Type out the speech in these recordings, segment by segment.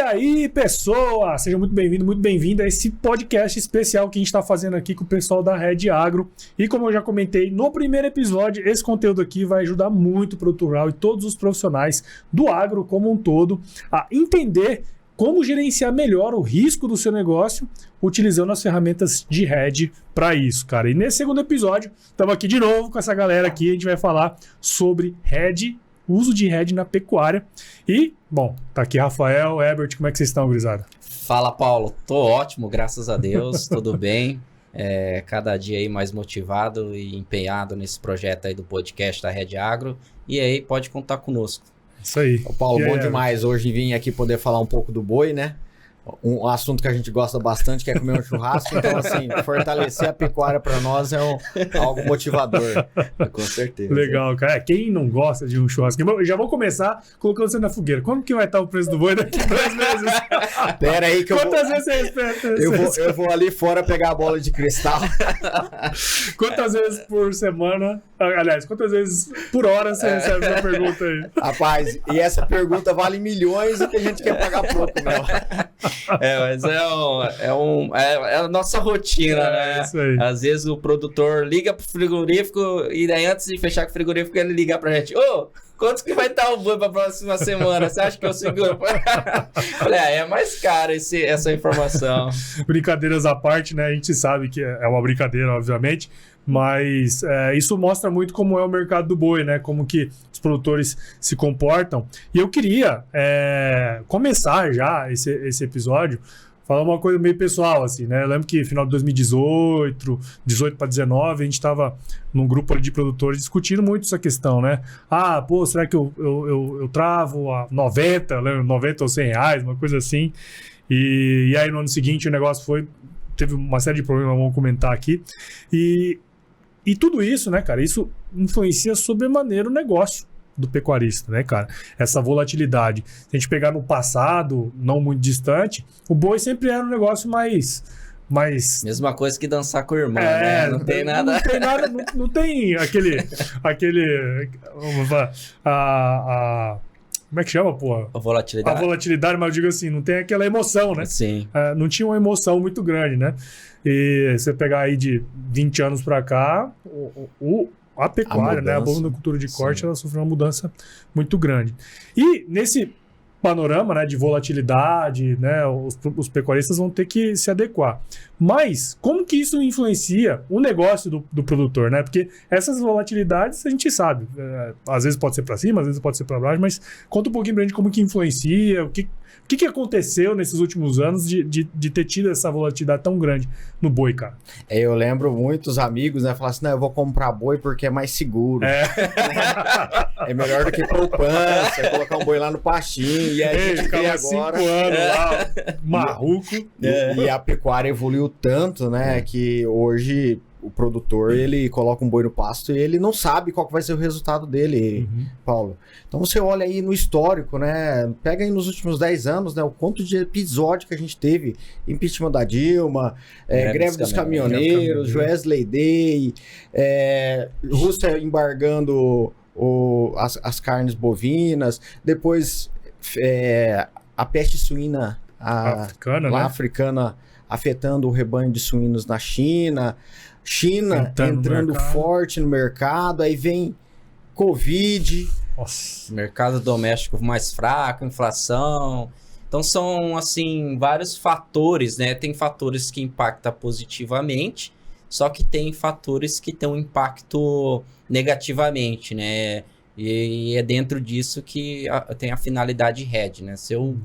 aí, pessoa! Seja muito bem-vindo, muito bem-vinda a esse podcast especial que a gente está fazendo aqui com o pessoal da Red Agro. E como eu já comentei no primeiro episódio, esse conteúdo aqui vai ajudar muito o produtor rural e todos os profissionais do agro como um todo a entender como gerenciar melhor o risco do seu negócio utilizando as ferramentas de Red para isso, cara. E nesse segundo episódio, estamos aqui de novo com essa galera aqui, a gente vai falar sobre Red, uso de Red na pecuária. E, bom, tá aqui Rafael, Herbert, como é que vocês estão, gurizada? Fala, Paulo. Tô ótimo, graças a Deus, tudo bem. Cada dia aí mais motivado e empenhado nesse projeto aí do podcast da Red Agro. E aí, pode contar conosco. Isso aí. Ô, Paulo, bom demais hoje vim aqui poder falar um pouco do boi, né? Um assunto que a gente gosta bastante, que é comer um churrasco. Então, assim, fortalecer a pecuária para nós é algo motivador. Com certeza. Legal, cara. Quem não gosta de um churrasco? Eu já vou começar colocando você na fogueira. Como que vai estar o preço do boi daqui a 2 meses? Pera aí que Quantas vezes você espera? Eu vou ali fora pegar a bola de cristal. Quantas vezes por semana? Aliás, quantas vezes por hora você recebe essa pergunta aí? Rapaz, e essa pergunta vale milhões e que a gente quer pagar pouco, meu. Mas é a nossa rotina, né? Isso aí. Às vezes o produtor liga pro frigorífico e daí antes de fechar com o frigorífico ele liga pra gente. Ô, quanto que vai estar o boi pra próxima semana? Você acha que eu seguro? Falei, é mais caro essa informação. Brincadeiras à parte, né? A gente sabe que é uma brincadeira, obviamente, mas isso mostra muito como é o mercado do boi, né? Como que os produtores se comportam. E eu queria começar já esse episódio falar uma coisa meio pessoal, assim, né? Eu lembro que no final de 2018, 18 para 19, a gente estava num grupo ali de produtores discutindo muito essa questão, né? Ah, pô, será que eu travo a 90, 90 ou 100 reais, uma coisa assim. E aí no ano seguinte o negócio teve uma série de problemas, vamos comentar aqui. E tudo isso, né, cara, isso influencia sobremaneira o negócio do pecuarista, né, cara? Essa volatilidade. Se a gente pegar no passado, não muito distante, o boi sempre era um negócio mais... Mesma coisa que dançar com o irmão, né? Não tem nada... Não tem nada, não tem aquele como é que chama, porra? A volatilidade. A volatilidade, mas eu digo assim, não tem aquela emoção, né? Sim. Não tinha uma emoção muito grande, né? E você pegar aí de 20 anos pra cá, a pecuária, né? A bovinocultura de corte, ela sofreu uma mudança muito grande. E nesse panorama, né, de volatilidade, né, os pecuaristas vão ter que se adequar. Mas como que isso influencia o negócio do produtor, né? Porque essas volatilidades a gente sabe, às vezes pode ser para cima, às vezes pode ser para baixo, mas conta um pouquinho pra gente como que influencia, o que aconteceu nesses últimos anos de ter tido essa volatilidade tão grande no boi, cara? Eu lembro muitos amigos, né, falar assim, não, eu vou comprar boi porque é mais seguro. É melhor do que poupança, colocar um boi lá no pastinho, e aí a gente vê agora... 5 anos lá, marruco. E a pecuária evoluiu tanto, né, que hoje... O produtor, ele coloca um boi no pasto e ele não sabe qual que vai ser o resultado dele, Paulo. Então você olha aí no histórico, né? Pega aí nos últimos 10 anos, né? O quanto de episódio que a gente teve. Impeachment da Dilma, greve dos caminhoneiros, Wesley Day, Rússia embargando as carnes bovinas, depois a peste suína africana afetando o rebanho de suínos na China entrando forte no mercado, aí vem Covid. Nossa. Mercado doméstico mais fraco, inflação. Então são, assim, vários fatores, né? Tem fatores que impactam positivamente, só que tem fatores que têm um impacto negativamente, né? E é dentro disso que tem a finalidade Red, né? Se eu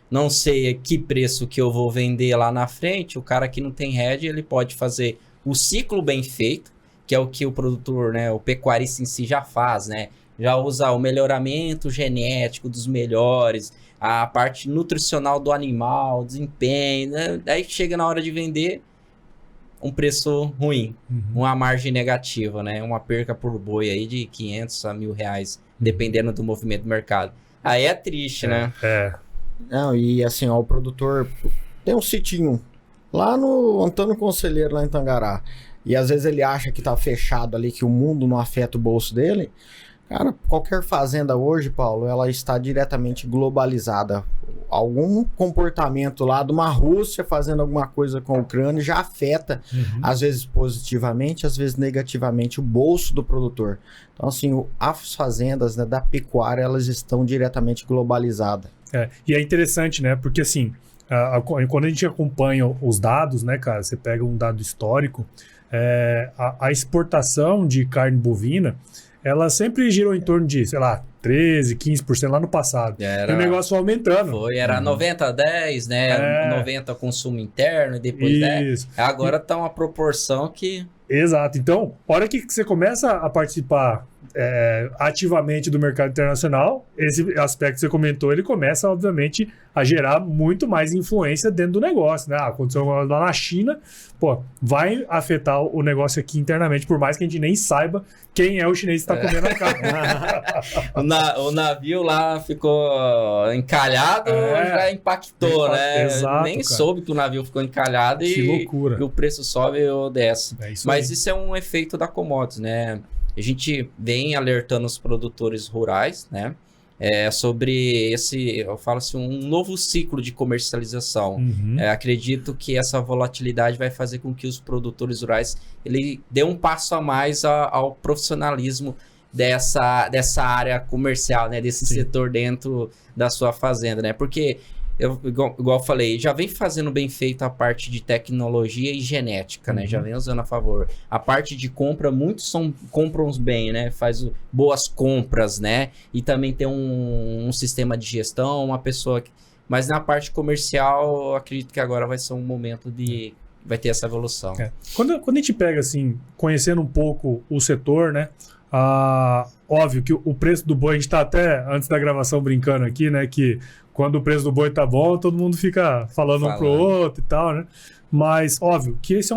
não sei que preço que eu vou vender lá na frente, o cara que não tem Red, ele pode fazer o ciclo bem feito, que é o que o produtor, né, o pecuarista em si já faz, né? Já usa o melhoramento genético dos melhores, a parte nutricional do animal, desempenho, né? Daí chega na hora de vender um preço ruim, uma margem negativa, né? Uma perca por boi aí de 500 a R$1.000, dependendo do movimento do mercado. Aí é triste, né? Não, e assim, ó, o produtor tem um sitinho lá no Antônio Conselheiro, lá em Tangará. E às vezes ele acha que tá fechado ali, que o mundo não afeta o bolso dele. Cara, qualquer fazenda hoje, Paulo, ela está diretamente globalizada. algum comportamento lá de uma Rússia fazendo alguma coisa com a Ucrânia já afeta, às vezes positivamente, às vezes negativamente, o bolso do produtor. Então, assim, as fazendas, né, da pecuária, elas estão diretamente globalizadas. E é interessante, né? Porque, assim, quando a gente acompanha os dados, né, cara, você pega um dado histórico, a exportação de carne bovina, ela sempre girou em torno de, sei lá, 13%, 15% lá no passado. E o negócio foi aumentando. Era 90-10, né? 90% consumo interno e depois 10%. Agora tá uma proporção que... Exato. Então, a hora que você começa a participar ativamente do mercado internacional, esse aspecto que você comentou, ele começa, obviamente, a gerar muito mais influência dentro do negócio, né? Aconteceu lá na China, pô, vai afetar o negócio aqui internamente, por mais que a gente nem saiba quem é o chinês que está comendo a carne. O navio lá ficou encalhado, já impactou, né? Exato, nem cara. soube que o navio ficou encalhado que loucura. E o preço sobe ou desce. Mas aí. Isso é um efeito da commodities, né? A gente vem alertando os produtores rurais, né? Sobre eu falo assim, um novo ciclo de comercialização. Acredito que essa volatilidade vai fazer com que os produtores rurais ele dê um passo a mais ao profissionalismo dessa área comercial, né? Desse setor dentro da sua fazenda, né? Porque igual eu falei, já vem fazendo bem feito a parte de tecnologia e genética, né? Já vem usando a favor. A parte de compra, muitos compram bem, né? Faz boas compras, né? E também tem um sistema de gestão, uma pessoa... Mas na parte comercial, eu acredito que agora vai ser um momento vai ter essa evolução. Quando a gente pega, assim, conhecendo um pouco o setor, né? Óbvio que o preço do boi, a gente tá até antes da gravação brincando aqui, né? Que quando o preço do boi tá bom, todo mundo fica falando um pro outro e tal, né? Mas, óbvio, que esse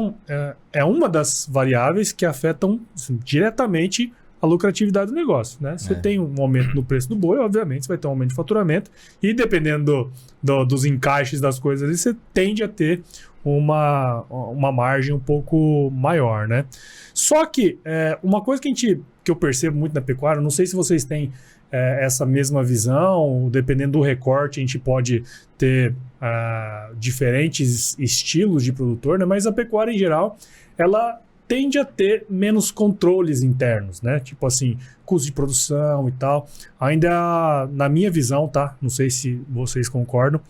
é uma das variáveis que afetam assim, diretamente a lucratividade do negócio, né? Você tem um aumento no preço do boi, obviamente, você vai ter um aumento de faturamento e dependendo dos encaixes das coisas ali, você tende a ter uma margem um pouco maior, né? Só que uma coisa que eu percebo muito na pecuária, não sei se vocês têm essa mesma visão, dependendo do recorte, a gente pode ter diferentes estilos de produtor, né? Mas a pecuária em geral, ela tende a ter menos controles internos, né? Tipo assim, custo de produção e tal. Ainda, na minha visão, tá? Não sei se vocês concordam,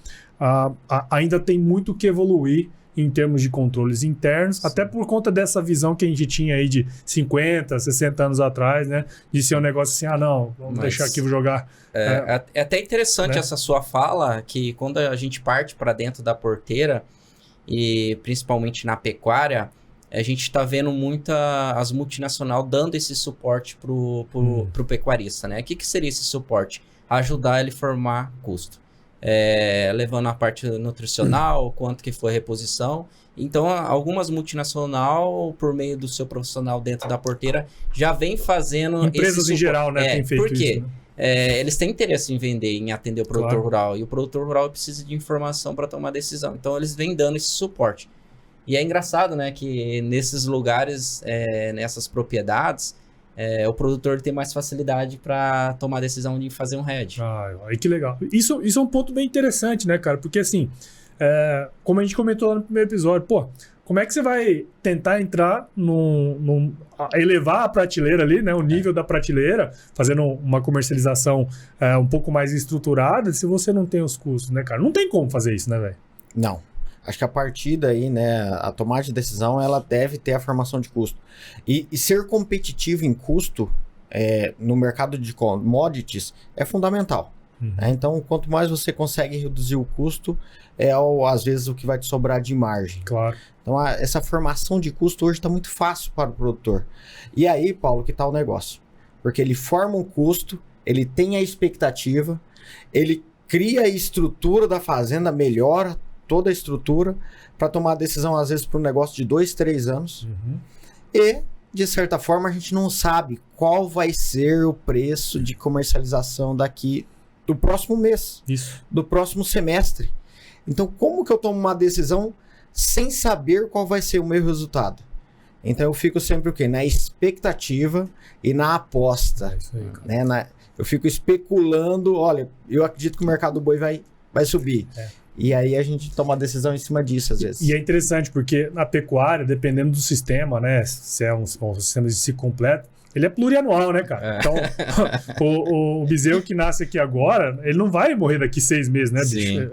ainda tem muito que evoluir em termos de controles internos, Sim. até por conta dessa visão que a gente tinha aí de 50, 60 anos atrás, né? De ser um negócio assim, vamos deixar aqui, vou jogar. É até interessante, né? Essa sua fala, que quando a gente parte para dentro da porteira, e principalmente na pecuária, a gente está vendo as multinacionais dando esse suporte pro pecuarista, né? O que seria esse suporte? Ajudar ele a formar custo. Levando a parte nutricional, quanto que foi a reposição. Então, algumas multinacionais, por meio do seu profissional dentro da porteira, já vem fazendo... Empresas em geral, né, tem feito isso. Por quê? Eles têm interesse em vender, em atender o produtor rural. E o produtor rural precisa de informação para tomar decisão. Então, eles vêm dando esse suporte. E é engraçado, né, que nesses lugares, nessas propriedades... o produtor tem mais facilidade para tomar a decisão de fazer um hedge. Aí que legal. Isso é um ponto bem interessante, né, cara? Porque assim, como a gente comentou lá no primeiro episódio, como é que você vai tentar entrar elevar a prateleira ali, né? O nível da prateleira, fazendo uma comercialização um pouco mais estruturada, se você não tem os custos, né, cara? Não tem como fazer isso, né, velho? Não. Acho que a partir daí, né, a tomada de decisão, ela deve ter a formação de custo. E ser competitivo em custo no mercado de commodities é fundamental. Né? Então, quanto mais você consegue reduzir o custo, às vezes o que vai te sobrar de margem. Claro. Então, essa formação de custo hoje está muito fácil para o produtor. E aí, Paulo, que está o negócio? Porque ele forma um custo, ele tem a expectativa, ele cria a estrutura da fazenda, melhora toda a estrutura para tomar a decisão, às vezes, para um negócio de 2, 3 anos. E, de certa forma, a gente não sabe qual vai ser o preço de comercialização daqui do próximo mês, do próximo semestre. Então, como que eu tomo uma decisão sem saber qual vai ser o meu resultado? Então, eu fico sempre o quê? Na expectativa e na aposta. Isso aí, né? Eu fico especulando, olha, eu acredito que o mercado do boi vai vai subir. E aí a gente toma uma decisão em cima disso, às vezes. E é interessante, porque na pecuária, dependendo do sistema, né? Se é um sistema de ciclo completo, ele é plurianual, né, cara? Então, o bezerro que nasce aqui agora, ele não vai morrer daqui 6 meses, né, bicho?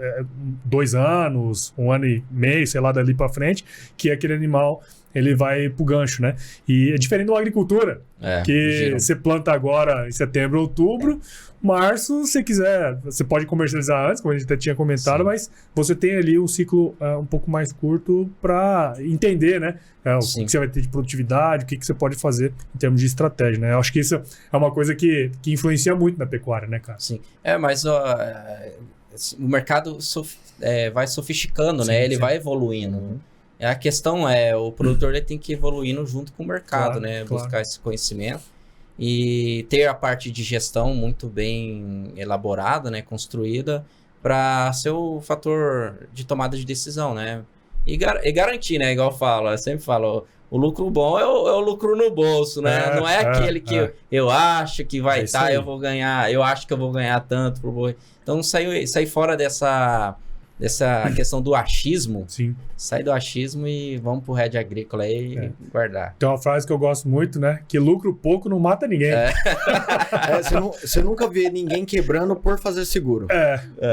2 anos, 1 ano e meio, sei lá, dali pra frente, que aquele animal, ele vai pro gancho, né? E é diferente da agricultura, que você planta agora em setembro, outubro, março, se quiser, você pode comercializar antes, como a gente até tinha comentado, mas você tem ali um ciclo um pouco mais curto para entender, né? O que você vai ter de produtividade, o que você pode fazer em termos de estratégia, né? Eu acho que isso é uma coisa que influencia muito na pecuária, né, cara? Sim. Mas o mercado vai sofisticando, né? Ele vai evoluindo. A questão o produtor ele tem que ir evoluindo junto com o mercado, né? Buscar esse conhecimento e ter a parte de gestão muito bem elaborada, né? Construída para ser o fator de tomada de decisão, né? E garantir, né? Igual eu sempre falo, o lucro bom é o lucro no bolso, né? Não é aquele que eu acho que vai estar, eu vou ganhar, eu acho que eu vou ganhar tanto por boi. Então sair fora dessa questão do achismo. Sim. Sai do achismo e vamos pro Red Agrícola aí e guardar. Tem uma frase que eu gosto muito, né? Que lucro pouco não mata ninguém. Você nunca vê ninguém quebrando por fazer seguro.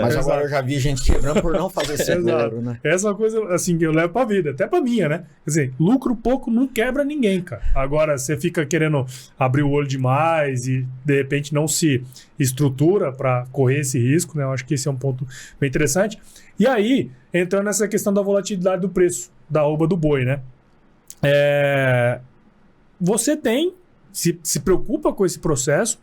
Mas agora eu já vi gente quebrando por não fazer seguro, né? Essa é uma coisa, assim, que eu levo pra vida, até pra minha, né? Quer dizer, lucro pouco não quebra ninguém, cara. Agora, você fica querendo abrir o olho demais e, de repente, não se estrutura pra correr esse risco, né? Eu acho que esse é um ponto bem interessante. E aí, entrando nessa questão da volatilidade do preço da arroba do boi, né? Você se preocupa com esse processo.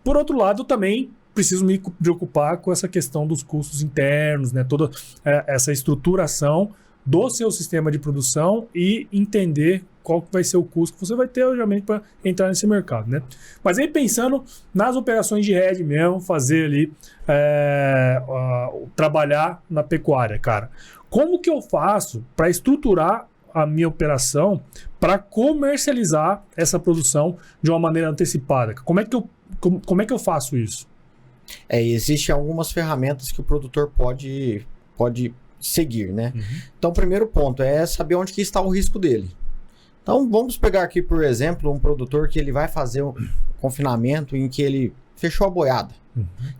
Por outro lado, também preciso me preocupar com essa questão dos custos internos, né? Toda essa estruturação do seu sistema de produção e entender qual que vai ser o custo que você vai ter, obviamente, para entrar nesse mercado, né? Mas aí pensando nas operações de hedge mesmo, fazer ali, trabalhar na pecuária, cara. Como que eu faço para estruturar a minha operação para comercializar essa produção de uma maneira antecipada? Como é que eu faço isso? Existem algumas ferramentas que o produtor pode seguir, né? Então, o primeiro ponto é saber onde que está o risco dele. Então, vamos pegar aqui, por exemplo, um produtor que ele vai fazer um confinamento em que ele fechou a boiada.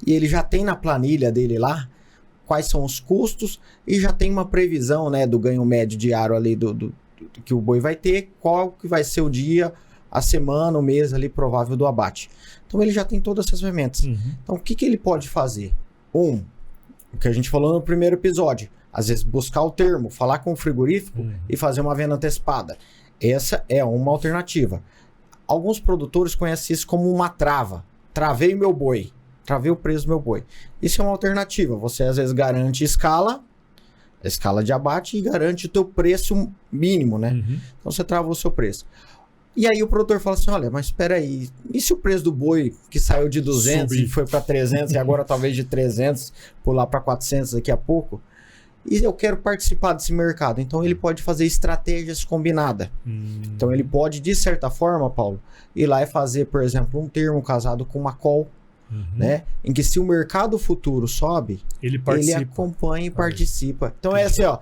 E ele já tem na planilha dele lá quais são os custos e já tem uma previsão, né, do ganho médio diário ali do que o boi vai ter, qual que vai ser o dia, a semana, o mês ali provável do abate. Então, ele já tem todas essas ferramentas. Então, o que ele pode fazer? O que a gente falou no primeiro episódio. Às vezes, buscar o termo, falar com o frigorífico e fazer uma venda antecipada. Essa é uma alternativa. Alguns produtores conhecem isso como uma trava. Travei meu boi. Travei o preço do meu boi. Isso é uma alternativa. Você, às vezes, garante escala de abate e garante o teu preço mínimo, né? Então, você trava o seu preço. E aí, o produtor fala assim, olha, mas espera aí, e se o preço do boi, que saiu de 200 e foi para 300 e agora talvez de 300 pular para 400 daqui a pouco? E eu quero participar desse mercado. Então, ele pode fazer estratégias combinadas. Então, ele pode, de certa forma, Paulo, ir lá e fazer, por exemplo, um termo casado com uma call, né? Em que se o mercado futuro sobe, ele acompanha e participa. Então, é assim, ó,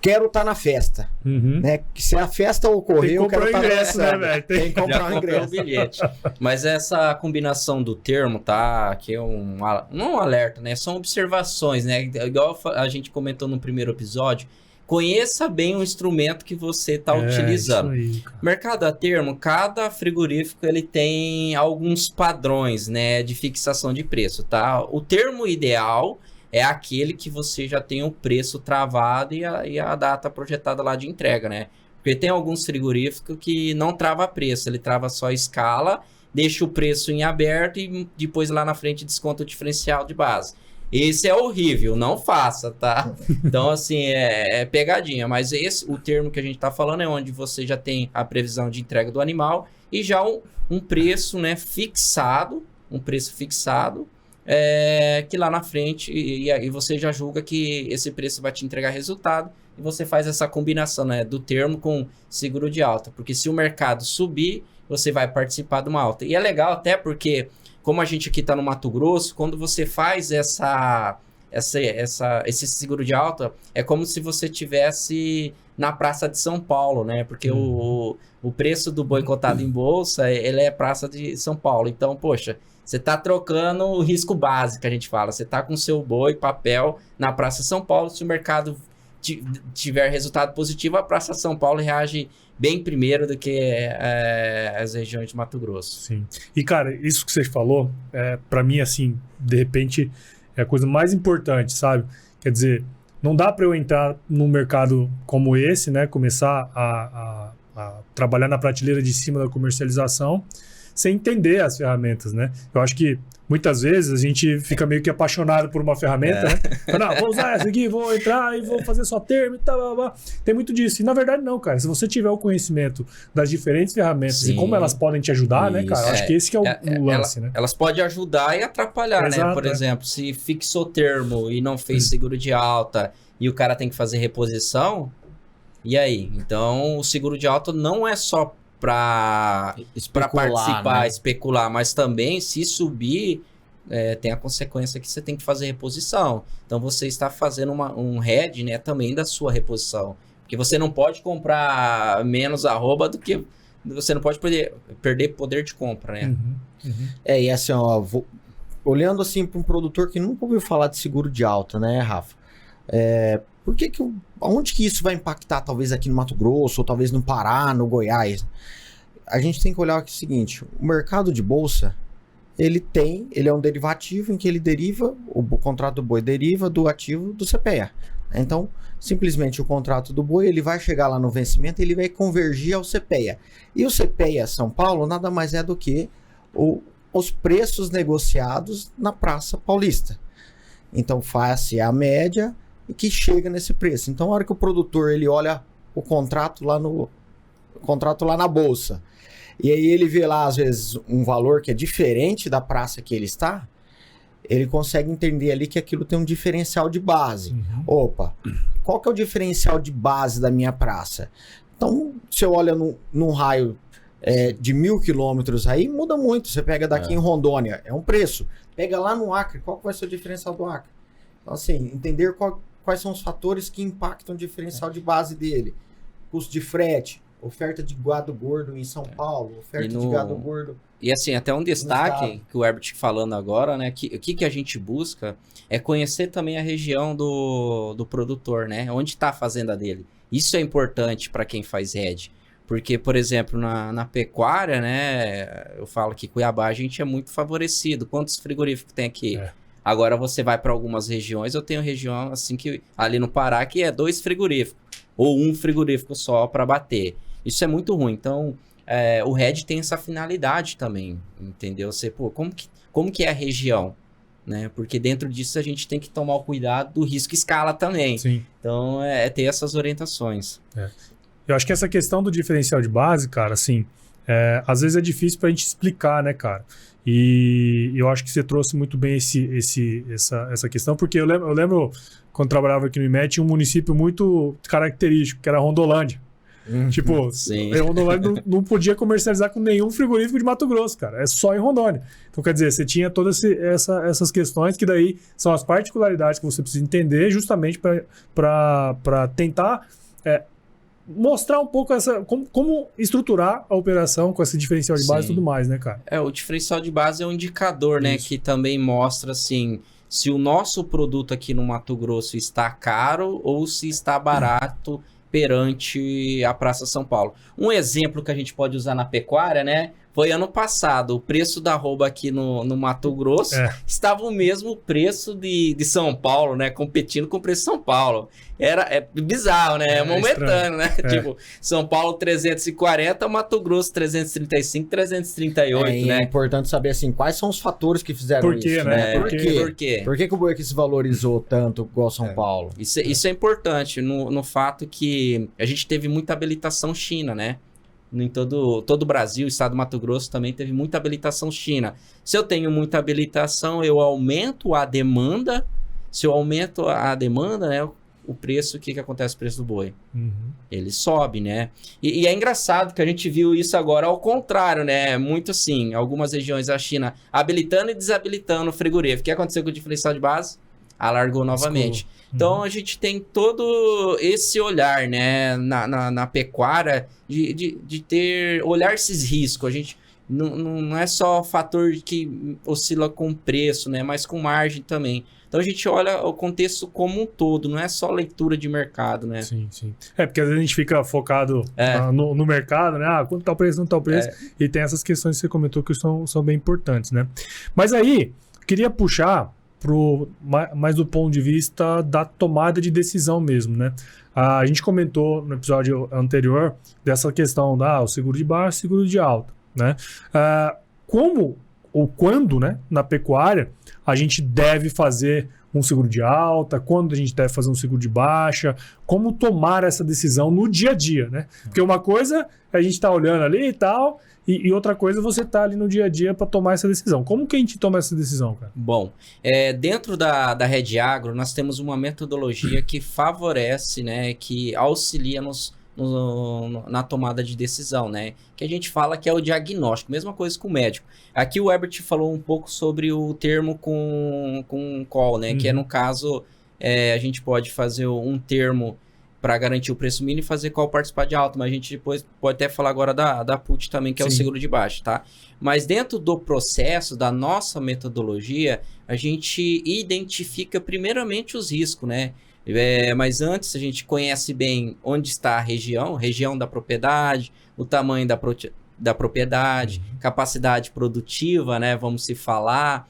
quero estar na festa, né? Se a festa ocorrer, eu quero estar na festa, né, velho? Tem que comprar um ingresso. O bilhete. Mas essa combinação do termo, tá? Que é não um alerta, né? São observações, né? Igual a gente comentou no primeiro episódio. Conheça bem o instrumento que você está utilizando. Isso aí, mercado a termo, cada frigorífico ele tem alguns padrões, né, de fixação de preço, tá? O termo ideal é aquele que você já tem o preço travado e a data projetada lá de entrega, né? Porque tem alguns frigoríficos que não trava preço, ele trava só a escala, deixa o preço em aberto e depois lá na frente desconta o diferencial de base. Esse é horrível, não faça, tá? Então, assim, é pegadinha. Mas o termo que a gente tá falando é onde você já tem a previsão de entrega do animal e já um preço, né, fixado, que lá na frente, e aí você já julga que esse preço vai te entregar resultado e você faz essa combinação, né, do termo com seguro de alta. Porque se o mercado subir, você vai participar de uma alta. E é legal até porque... Como a gente aqui está no Mato Grosso, quando você faz essa esse seguro de alta é como se você tivesse na Praça de São Paulo, né? Porque o preço do boi cotado em bolsa, ele é Praça de São Paulo. Então, poxa, você está trocando o risco básico, que a gente fala. Você está com o seu boi, papel, na Praça de São Paulo. Se o mercado tiver resultado positivo, a Praça de São Paulo reage bem primeiro do que as regiões de Mato Grosso. Sim. E, cara, isso que você falou, para mim, assim, de repente, é a coisa mais importante, sabe? Quer dizer, não dá para eu entrar num mercado como esse, né? Começar a trabalhar na prateleira de cima da comercialização sem entender as ferramentas, né? Eu acho que muitas vezes a gente fica meio que apaixonado por uma ferramenta, né? Não, vou usar essa aqui, vou entrar e vou fazer só termo e tal, Tem muito disso. E na verdade não, cara. Se você tiver o conhecimento das diferentes ferramentas e como elas podem te ajudar, né, cara? Eu acho que esse que é o lance, né? Elas podem ajudar e atrapalhar, Exato, né? Por exemplo, se fixou termo e não fez seguro de alta e o cara tem que fazer reposição, e aí? Então, o seguro de alta não é só para participar, né? Especular, mas também se subir, tem a consequência que você tem que fazer reposição. Então você está fazendo um hedge, né, também da sua reposição, porque você não pode comprar menos arroba do que você não pode perder poder de compra, né? E assim, ó, olhando assim para um produtor que nunca ouviu falar de seguro de alta, né, Rafa? Onde que isso vai impactar, talvez aqui no Mato Grosso, ou talvez no Pará, no Goiás? A gente tem que olhar aqui o seguinte: o mercado de bolsa, ele é um derivativo em que ele deriva, o contrato do boi deriva do ativo do CPEA. Então, simplesmente o contrato do boi, ele vai chegar lá no vencimento, ele vai convergir ao CPEA. E o CPEA São Paulo nada mais é do que os preços negociados na Praça Paulista. Então, faz-se a média e que chega nesse preço. Então, a hora que o produtor ele olha o contrato lá na bolsa, e aí ele vê lá, às vezes, um valor que é diferente da praça que ele está, ele consegue entender ali que aquilo tem um diferencial de base. Opa, qual que é o diferencial de base da minha praça? Então, se eu olho num raio de 1.000 quilômetros aí, muda muito. Você pega daqui em Rondônia, é um preço. Pega lá no Acre, qual que vai ser o diferencial do Acre? Então, assim, entender quais são os fatores que impactam o diferencial de base dele. Custo de frete, oferta de gado gordo em São Paulo, oferta de gado gordo. E assim, até um destaque que o Herbert falando agora, né? O que a gente busca é conhecer também a região do produtor, né? Onde está a fazenda dele. Isso é importante para quem faz hedge. Porque, por exemplo, na pecuária, né? Eu falo que Cuiabá a gente é muito favorecido. Quantos frigoríficos tem aqui? Agora você vai para algumas regiões, eu tenho região assim que ali no Pará que é 2 frigoríficos ou 1 frigorífico só para bater. Isso é muito ruim. Então, o hedge tem essa finalidade também, entendeu? Você, como que é a região, né? Porque dentro disso a gente tem que tomar o cuidado do risco escala também. Sim. Então, ter essas orientações. Eu acho que essa questão do diferencial de base, cara, assim, às vezes é difícil pra gente explicar, né, cara? E eu acho que você trouxe muito bem essa questão, porque eu lembro quando trabalhava aqui no IMET, um município muito característico, que era Rondolândia. Tipo, Rondolândia não podia comercializar com nenhum frigorífico de Mato Grosso, cara. É só em Rondônia. Então, quer dizer, você tinha todas essas questões que daí são as particularidades que você precisa entender justamente para tentar mostrar um pouco como estruturar a operação com esse diferencial de base e tudo mais, né, cara? O diferencial de base é um indicador, né, que também mostra, assim, se o nosso produto aqui no Mato Grosso está caro ou se está barato perante a Praça São Paulo. Um exemplo que a gente pode usar na pecuária, né, foi ano passado. O preço da arroba aqui no Mato Grosso estava o mesmo preço de São Paulo, né? Competindo com o preço de São Paulo. É bizarro, né? É momentâneo, né? Tipo, São Paulo 340, Mato Grosso 335, 338, né? É importante saber, assim, quais são os fatores que fizeram isso, né? Por quê? Por que o boi aqui se valorizou tanto igual São Paulo? Isso é importante no fato que a gente teve muita habilitação China, né? Em todo o Brasil, o estado do Mato Grosso também teve muita habilitação China. Se eu tenho muita habilitação, eu aumento a demanda. Se eu aumento a demanda, né, o preço, o que acontece com o preço do boi? Ele sobe, né? E é engraçado que a gente viu isso agora ao contrário, né? Muito assim, algumas regiões da China habilitando e desabilitando o frigorífico. O que aconteceu com o diferencial de base? alargou novamente. Então a gente tem todo esse olhar, né, na pecuária de ter, olhar esses riscos. A gente não é só fator que oscila com preço, né, mas com margem também. Então a gente olha o contexto como um todo, não é só leitura de mercado, né? Sim. Porque às vezes a gente fica focado no mercado, né? Ah, quanto tá o preço, não tá o preço. E tem essas questões que você comentou que são bem importantes, né? Mas aí, queria puxar mais do ponto de vista da tomada de decisão mesmo, né? A gente comentou no episódio anterior dessa questão o seguro de baixa e seguro de alta, né? Como ou quando, né, na pecuária, a gente deve fazer um seguro de alta, quando a gente deve fazer um seguro de baixa, como tomar essa decisão no dia a dia, né? Porque uma coisa é a gente tá olhando ali e tal, e outra coisa é você tá ali no dia a dia para tomar essa decisão. Como que a gente toma essa decisão, cara? Bom, dentro da Rede Agro, nós temos uma metodologia que favorece, né, que auxilia na tomada de decisão, né? Que a gente fala que é o diagnóstico, mesma coisa com o médico. Aqui o Herbert falou um pouco sobre o termo com call, né? Que é, no caso, a gente pode fazer um termo para garantir o preço mínimo e fazer call participar de alta, mas a gente depois pode até falar agora da put também, que é o seguro de baixa, tá? Mas dentro do processo, da nossa metodologia, a gente identifica primeiramente os riscos, né? Mas antes a gente conhece bem onde está a região da propriedade, o tamanho da propriedade, capacidade produtiva, né? Vamos se falar.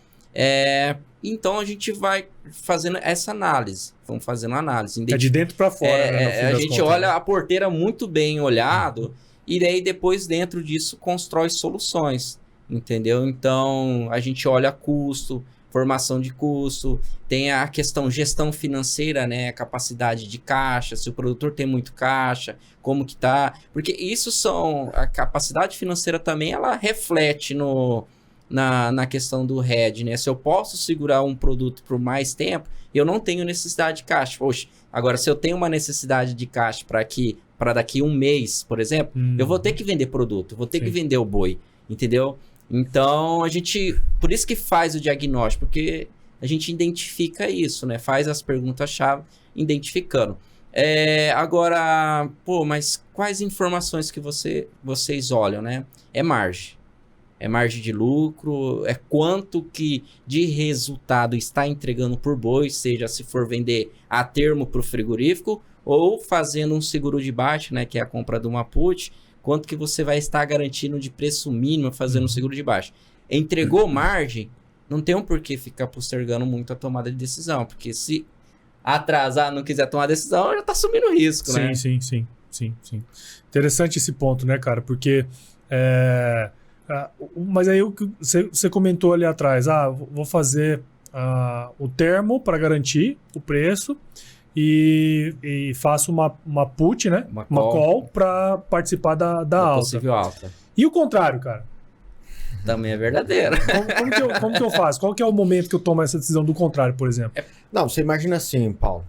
Então a gente vai fazendo essa análise. Vamos fazendo análise. É de dentro para fora, né? A gente olha a porteira muito bem olhado e aí depois dentro disso constrói soluções, entendeu? Então a gente olha custo, formação de custo, tem a questão gestão financeira, né, capacidade de caixa, se o produtor tem muito caixa, como que tá, porque isso a capacidade financeira também, ela reflete na questão do hedge, né, se eu posso segurar um produto por mais tempo, eu não tenho necessidade de caixa, poxa, agora se eu tenho uma necessidade de caixa para daqui um mês, por exemplo, eu vou ter que vender produto, vou ter que vender o boi, entendeu? Então, por isso que faz o diagnóstico, porque a gente identifica isso, né? Faz as perguntas-chave identificando. Agora, mas quais informações que vocês olham, né? É margem. É margem de lucro, é quanto que de resultado está entregando por boi, seja se for vender a termo para o frigorífico ou fazendo um seguro de baixa, né? Que é a compra de uma put, quanto que você vai estar garantindo de preço mínimo fazendo um seguro de baixa. Entregou margem, não tem um porquê ficar postergando muito a tomada de decisão, porque se atrasar, não quiser tomar decisão, já está assumindo risco, né? Sim. Interessante esse ponto, né, cara? Porque, mas aí você comentou ali atrás, vou fazer o termo para garantir o preço, e faço uma put, né? Uma call para participar da alta. Possível alta. E o contrário, cara? Também é verdadeiro. Como que eu faço? Qual que é o momento que eu tomo essa decisão do contrário, por exemplo? Não, você imagina assim, Paulo.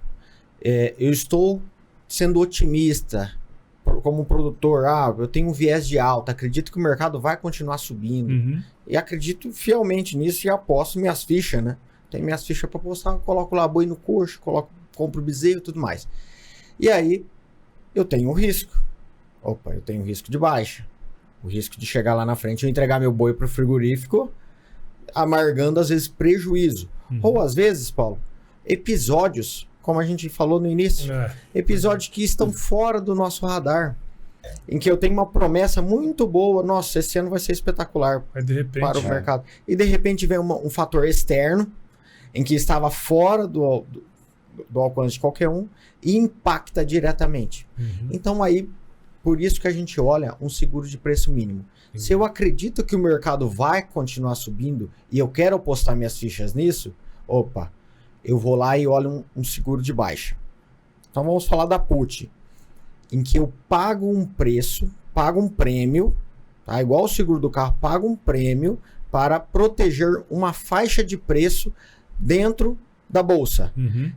Eu estou sendo otimista como produtor. Eu tenho um viés de alta, acredito que o mercado vai continuar subindo. E acredito fielmente nisso e aposto minhas fichas, né? Tem minhas fichas para apostar, coloco lá boi no coxo, compro bezerro e tudo mais. E aí, eu tenho um risco. Eu tenho um risco de baixa. O risco de chegar lá na frente e entregar meu boi para o frigorífico, amargando, às vezes, prejuízo. Ou, às vezes, Paulo, episódios, como a gente falou no início, episódios que estão fora do nosso radar, em que eu tenho uma promessa muito boa, nossa, esse ano vai ser espetacular para o mercado. E, de repente, vem um fator externo, em que estava fora do alcance de qualquer um e impacta diretamente. Então aí, por isso que a gente olha um seguro de preço mínimo. Se eu acredito que o mercado vai continuar subindo e eu quero apostar minhas fichas nisso, eu vou lá e olho um seguro de baixa. Então vamos falar da put, em que eu pago um preço, pago um prêmio, tá? Igual o seguro do carro, pago um prêmio para proteger uma faixa de preço dentro da bolsa,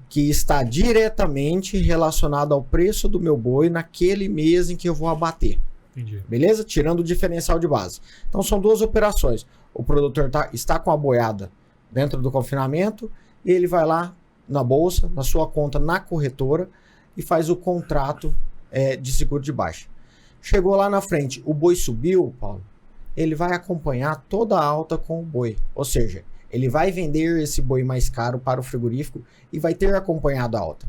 que está diretamente relacionado ao preço do meu boi naquele mês em que eu vou abater. Entendi. Beleza? Tirando o diferencial de base. Então são duas operações. O produtor está com a boiada dentro do confinamento e ele vai lá, na bolsa, na sua conta na corretora e faz o contrato de seguro de baixa. Chegou lá na frente, o boi subiu, Paulo, ele vai acompanhar toda a alta com o boi. Ou seja, ele vai vender esse boi mais caro para o frigorífico e vai ter acompanhado a alta.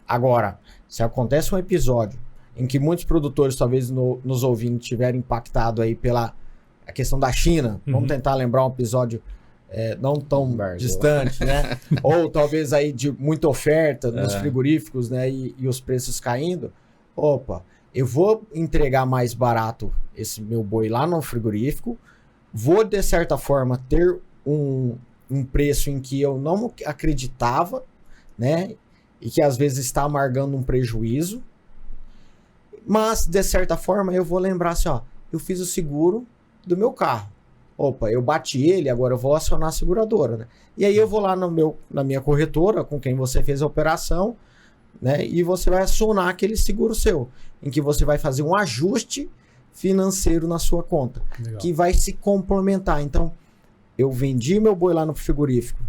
Agora, se acontece um episódio em que muitos produtores, talvez nos ouvindo, tiverem impactado aí pela a questão da China, vamos tentar lembrar um episódio não tão distante, né? Ou talvez aí de muita oferta nos frigoríficos, né? E os preços caindo. Opa, eu vou entregar mais barato esse meu boi lá no frigorífico, vou de certa forma ter um preço em que eu não acreditava, né? E que às vezes está amargando um prejuízo, mas de certa forma eu vou lembrar assim, ó, eu fiz o seguro do meu carro. Opa, eu bati ele, agora eu vou acionar a seguradora, né? E aí eu vou lá na minha corretora, com quem você fez a operação, né? E você vai acionar aquele seguro seu, em que você vai fazer um ajuste financeiro na sua conta, legal, que vai se complementar. Então, eu vendi meu boi lá no frigorífico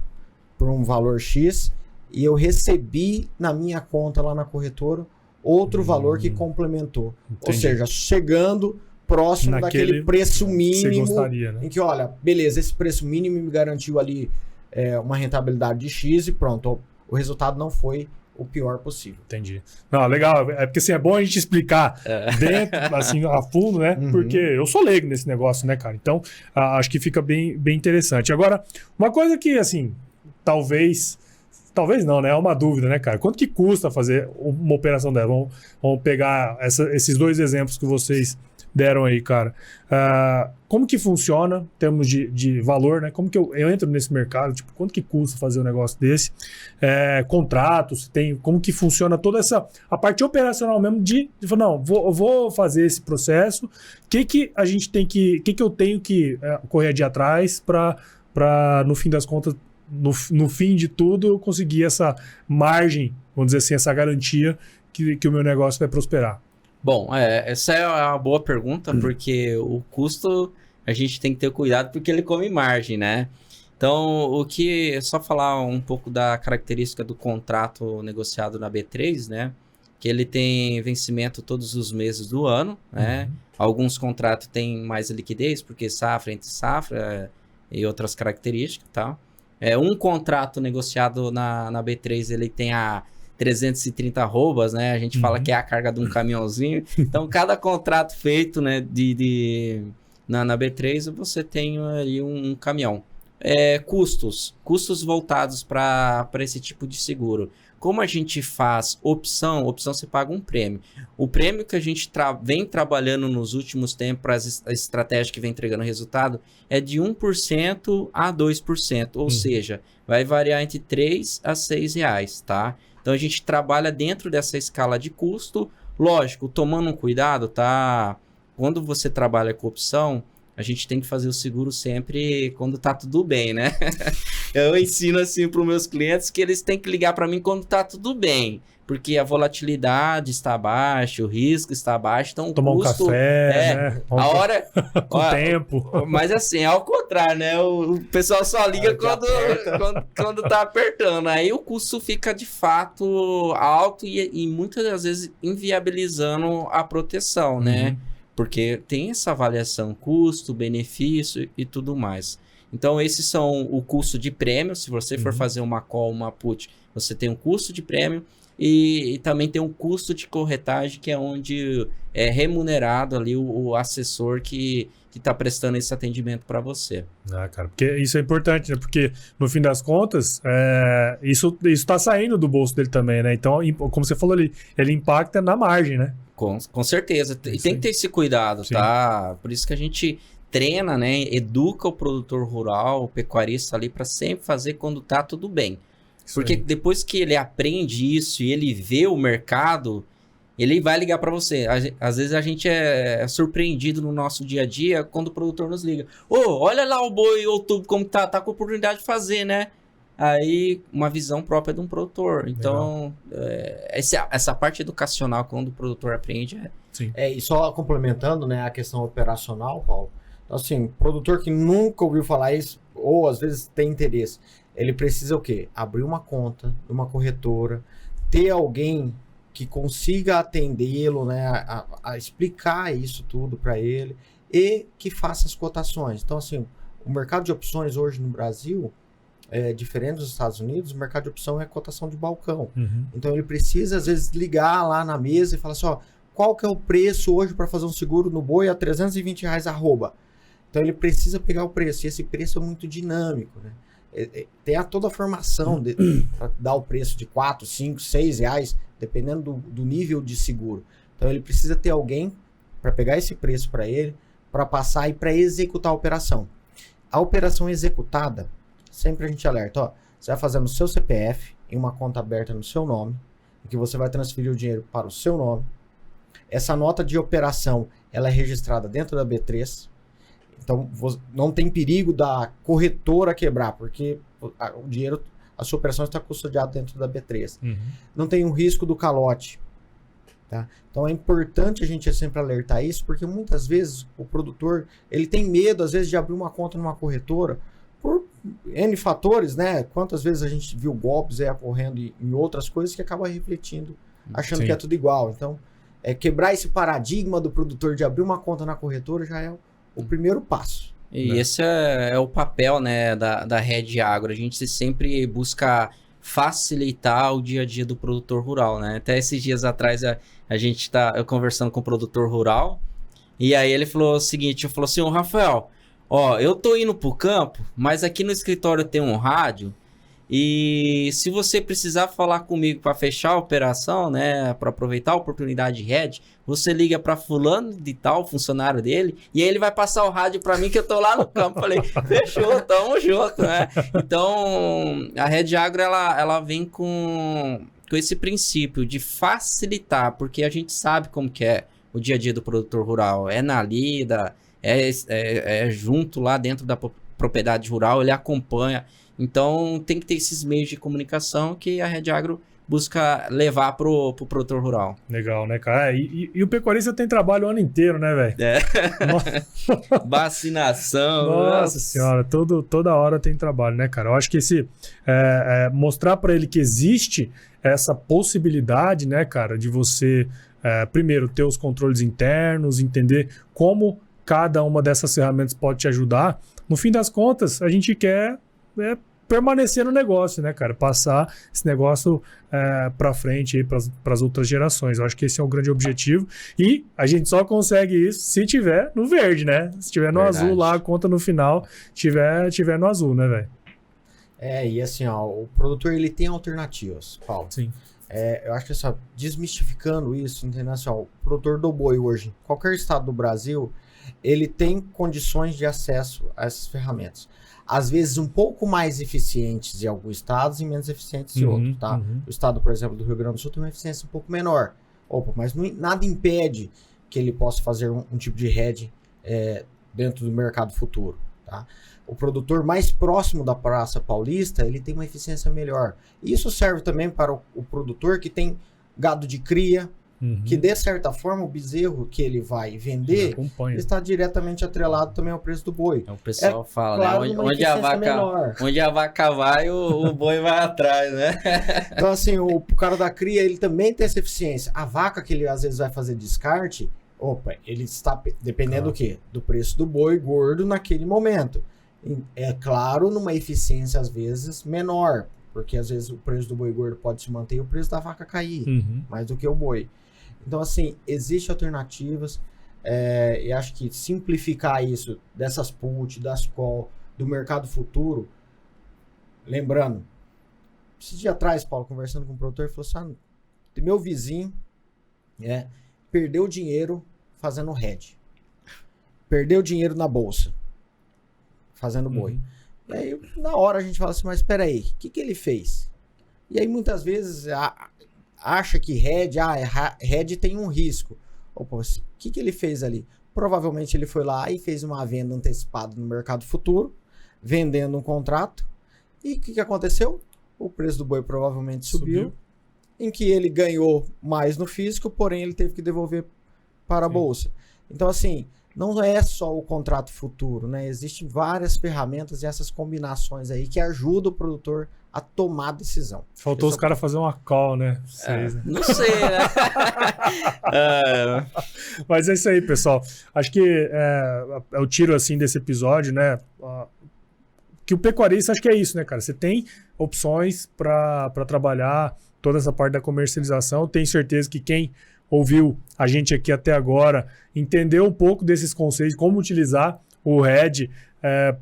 por um valor X e eu recebi na minha conta lá na corretora outro valor que complementou. Entendi. Ou seja, chegando próximo daquele preço mínimo, gostaria, né? Em que, olha, beleza, esse preço mínimo me garantiu ali uma rentabilidade de X e pronto, o resultado não foi o pior possível. Entendi. Não, legal. É porque assim, é bom a gente explicar dentro, assim, a fundo, né? Porque eu sou leigo nesse negócio, né, cara? Então, acho que fica bem interessante. Agora, uma coisa que, assim, talvez não, né? É uma dúvida, né, cara? Quanto que custa fazer uma operação dessa? Vamos pegar esses dois exemplos que vocês deram aí, cara. Como que funciona em termos de valor, né? Como que eu entro nesse mercado? Tipo, quanto que custa fazer um negócio desse? Contratos, como que funciona toda a parte operacional mesmo de falar, não, vou fazer esse processo. O que a gente tem que eu tenho que correr de atrás para no fim das contas, no fim de tudo, eu conseguir essa margem, vamos dizer assim, essa garantia que o meu negócio vai prosperar? Bom, essa é uma boa pergunta, porque o custo a gente tem que ter cuidado porque ele come margem, né? Então, só falar um pouco da característica do contrato negociado na B3, né? Que ele tem vencimento todos os meses do ano, né? Alguns contratos têm mais liquidez, porque safra entre safra e outras características, tá? Um contrato negociado na B3, ele tem a 330 arrobas, né? A gente fala que é a carga de um caminhãozinho. Então, cada contrato feito, né, na B3, você tem aí um caminhão. Custos voltados para esse tipo de seguro. Como a gente faz opção você paga um prêmio. O prêmio que a gente vem trabalhando nos últimos tempos, a estratégia que vem entregando resultado, é de 1% a 2%. Ou seja, vai variar entre 3 a 6 reais, tá? Então, a gente trabalha dentro dessa escala de custo. Lógico, tomando um cuidado, tá? Quando você trabalha com opção, a gente tem que fazer o seguro sempre quando tá tudo bem, né? Eu ensino assim para os meus clientes que eles têm que ligar para mim quando tá tudo bem. Porque a volatilidade está baixa, o risco está baixo, então tomar um café, né? A hora... com tempo. Mas assim, ao contrário, né? O pessoal só liga quando tá apertando. Aí o custo fica de fato alto e muitas das vezes inviabilizando a proteção, né? Porque tem essa avaliação custo, benefício e tudo mais. Então, esses são o custo de prêmio. Se você for fazer uma call, uma put, você tem um custo de prêmio. E também tem um custo de corretagem, que é onde é remunerado ali o assessor que está prestando esse atendimento para você. Cara, porque isso é importante, né? Porque no fim das contas, isso está saindo do bolso dele também, né? Então, como você falou ali, ele impacta na margem, né? Com certeza. E tem que ter esse cuidado, tá? Por isso que a gente treina, né? Educa o produtor rural, o pecuarista ali para sempre fazer quando tá tudo bem. Porque depois que ele aprende isso e ele vê o mercado, ele vai ligar para você. Às vezes a gente é surpreendido no nosso dia a dia quando o produtor nos liga. Olha lá o boi outubro como tá com a oportunidade de fazer, né? Aí, uma visão própria de um produtor. Então, essa parte educacional, quando o produtor aprende... E só complementando, né, a questão operacional, Paulo. Então, assim, produtor que nunca ouviu falar isso, ou às vezes tem interesse, ele precisa o quê? Abrir uma conta numa corretora, ter alguém que consiga atendê-lo, né, a explicar isso tudo para ele e que faça as cotações. Então, assim, o mercado de opções hoje no Brasil é diferente dos Estados Unidos. O mercado de opção é cotação de balcão. Então, ele precisa, às vezes, ligar lá na mesa e falar assim, ó, qual que é o preço hoje para fazer um seguro no boi a R$320 arroba? Então, ele precisa pegar o preço. E esse preço é muito dinâmico, né? Tem toda a formação para dar o preço de 4, 5, 6 reais, dependendo do nível de seguro. Então, ele precisa ter alguém para pegar esse preço para ele, para passar e para executar a operação. A operação executada, sempre a gente alerta, ó, você vai fazer no seu CPF, em uma conta aberta no seu nome, em que você vai transferir o dinheiro para o seu nome. Essa nota de operação, ela é registrada dentro da B3, então não tem perigo da corretora quebrar, porque o dinheiro, a sua operação está custodiada dentro da B3. Não tem o risco do calote. Tá? Então é importante a gente sempre alertar isso, porque muitas vezes o produtor ele tem medo, às vezes, de abrir uma conta numa corretora por N fatores, né? Quantas vezes a gente viu golpes aí ocorrendo em outras coisas que acaba refletindo, achando que é tudo igual. Então, quebrar esse paradigma do produtor de abrir uma conta na corretora já é o primeiro passo. E né? esse é o papel, né, da Rede Agro. A gente sempre busca facilitar o dia a dia do produtor rural, né? Até esses dias atrás a gente eu conversando com o produtor rural, e aí ele falou o seguinte, falou assim, ô Rafael, ó, eu tô indo pro campo, mas aqui no escritório tem um rádio, e se você precisar falar comigo para fechar a operação, né, para aproveitar a oportunidade de rede, você liga para fulano de tal, funcionário dele, e aí ele vai passar o rádio para mim que eu tô lá no campo. Falei, fechou, tamo junto, né? Então, a Rede Agro, ela vem com esse princípio de facilitar, porque a gente sabe como que é o dia a dia do produtor rural. É na lida, é junto lá dentro da propriedade rural, ele acompanha. Então, tem que ter esses meios de comunicação que a Rede Agro busca levar pro produtor rural. Legal, né, cara? E o pecuarista tem trabalho o ano inteiro, né, velho? Vacinação. Nossa senhora, toda hora tem trabalho, né, cara? Eu acho que mostrar para ele que existe essa possibilidade, né, cara, de você, primeiro, ter os controles internos, entender como cada uma dessas ferramentas pode te ajudar. No fim das contas, a gente quer permanecer no negócio, né, cara? Passar esse negócio para frente para as outras gerações. Eu acho que esse é o grande objetivo. E a gente só consegue isso se tiver no verde, né? Se tiver no azul lá, a conta no final tiver no azul, né, velho? E assim, ó, o produtor ele tem alternativas, Paulo. Sim. Eu acho que desmistificando isso, entendeu? Assim, ó, o produtor do boi hoje, qualquer estado do Brasil, ele tem condições de acesso a essas ferramentas. Às vezes um pouco mais eficientes em alguns estados e menos eficientes em outros, tá? O estado, por exemplo, do Rio Grande do Sul tem uma eficiência um pouco menor. Mas nada impede que ele possa fazer um tipo de hedge dentro do mercado futuro, tá? O produtor mais próximo da praça paulista, ele tem uma eficiência melhor. Isso serve também para o produtor que tem gado de cria, que de certa forma o bezerro que ele vai vender está diretamente atrelado também ao preço do boi. O pessoal fala, claro, né? Onde a vaca vai, o boi vai atrás, né? Então assim, o cara da cria, ele também tem essa eficiência. A vaca que ele às vezes vai fazer descarte, ele está dependendo do quê? Do preço do boi gordo naquele momento. É claro, numa eficiência às vezes menor, porque às vezes o preço do boi gordo pode se manter e o preço da vaca cair, mais do que o boi. Então, assim, existem alternativas, e acho que simplificar isso dessas put, das call, do mercado futuro, lembrando, esse dia atrás, Paulo, conversando com o produtor, ele falou assim, meu vizinho perdeu dinheiro fazendo hedge, perdeu dinheiro na bolsa, fazendo boi. E aí, na hora a gente fala assim, mas espera aí, o que ele fez? E aí, muitas vezes, acha que hedge tem um risco. O que ele fez ali? Provavelmente ele foi lá e fez uma venda antecipada no mercado futuro, vendendo um contrato. E o que aconteceu? O preço do boi provavelmente subiu, em que ele ganhou mais no físico, porém ele teve que devolver para a bolsa. Então, assim, não é só o contrato futuro, né? Existem várias ferramentas e essas combinações aí que ajudam o produtor a tomar decisão. Faltou os caras fazer uma call, né? Vocês, né? Não sei, né? Mas é isso aí, pessoal. Acho que eu tiro assim desse episódio, né? Que o pecuarista, acho que é isso, né, cara? Você tem opções para trabalhar toda essa parte da comercialização. Tenho certeza que quem ouviu a gente aqui até agora entendeu um pouco desses conceitos, como utilizar o RED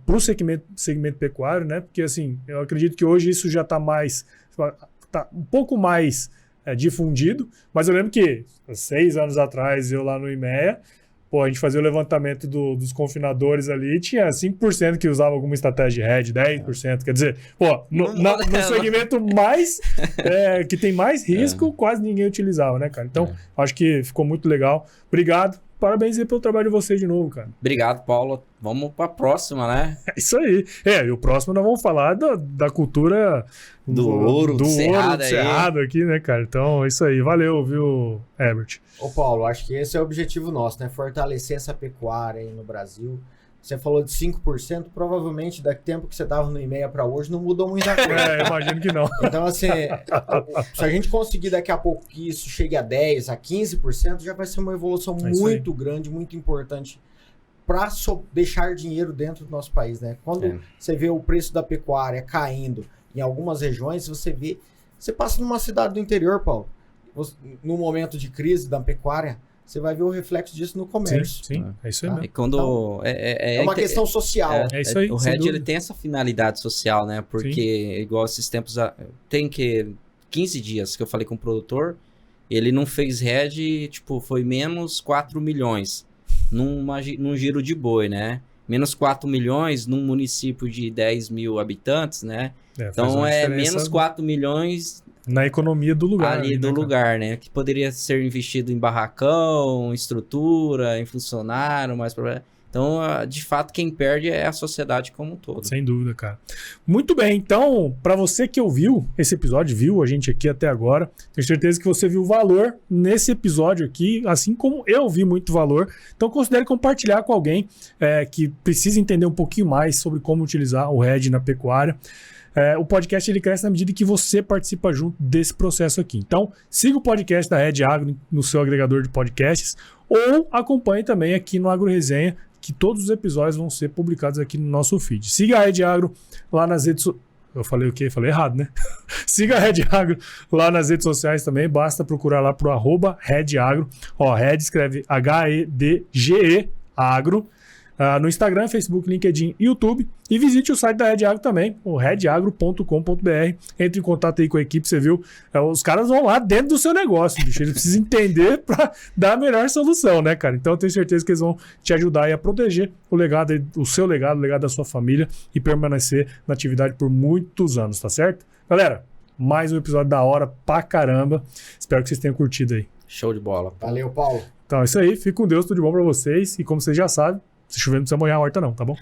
para o segmento pecuário, né? Porque, assim, eu acredito que hoje isso já está um pouco mais difundido, mas eu lembro que 6 anos atrás, eu lá no IMEA, a gente fazia o levantamento dos confinadores ali, tinha 5% que usava alguma estratégia de RED, 10%. Quer dizer, no segmento mais que tem mais risco, quase ninguém utilizava, né, cara? Então, acho que ficou muito legal. Obrigado. Parabéns aí pelo trabalho de vocês de novo, cara. Obrigado, Paulo. Vamos para a próxima, né? É isso aí. E o próximo nós vamos falar da cultura do ouro, do cerrado aqui, né, cara? Então, é isso aí. Valeu, viu, Herbert? Ô, Paulo, acho que esse é o objetivo nosso, né? Fortalecer essa pecuária aí no Brasil. Você falou de 5%, provavelmente daqui tempo que você estava no IMEA para hoje não mudou muita coisa. Imagino que não. Então, assim, se a gente conseguir daqui a pouco que isso chegue a 10%, a 15%, já vai ser uma evolução muito grande, muito importante para deixar dinheiro dentro do nosso país, né? Quando você vê o preço da pecuária caindo em algumas regiões, você passa numa cidade do interior, Paulo, no momento de crise da pecuária, você vai ver o reflexo disso no comércio. Sim, é isso aí mesmo. Quando é uma questão social. É isso aí. O RED ele tem essa finalidade social, né? Porque, igual esses tempos, tem 15 dias que eu falei com o produtor, ele não fez RED, tipo, foi menos 4 milhões num giro de boi, né? Menos 4 milhões num município de 10 mil habitantes, né? Então é menos 4 milhões... Na economia do lugar. Ali do lugar, né? Que poderia ser investido em barracão, em estrutura, em funcionário, mais problema. Então, de fato, quem perde é a sociedade como um todo. Sem dúvida, cara. Muito bem, então, para você que ouviu esse episódio, viu a gente aqui até agora, tenho certeza que você viu valor nesse episódio aqui, assim como eu vi muito valor. Então, considere compartilhar com alguém que precisa entender um pouquinho mais sobre como utilizar o RED na pecuária. O podcast ele cresce na medida que você participa junto desse processo aqui. Então, siga o podcast da Red Agro no seu agregador de podcasts ou acompanhe também aqui no Agro Resenha, que todos os episódios vão ser publicados aqui no nosso feed. Siga a Red Agro lá nas redes sociais. Eu falei o quê? Falei errado, né? Siga a Red Agro lá nas redes sociais também. Basta procurar lá pro @Red Agro. Red escreve HEDGE Agro. No Instagram, Facebook, LinkedIn e YouTube. E visite o site da Red Agro também, o redagro.com.br. Entre em contato aí com a equipe, você viu? Os caras vão lá dentro do seu negócio, bicho. Eles precisam entender para dar a melhor solução, né, cara? Então eu tenho certeza que eles vão te ajudar aí a proteger o seu legado, o legado da sua família e permanecer na atividade por muitos anos, tá certo? Galera, mais um episódio da hora pra caramba. Espero que vocês tenham curtido aí. Show de bola. Valeu, Paulo. Então é isso aí. Fique com Deus, tudo de bom pra vocês. E como vocês já sabem, se chover não precisa molhar a horta não, tá bom?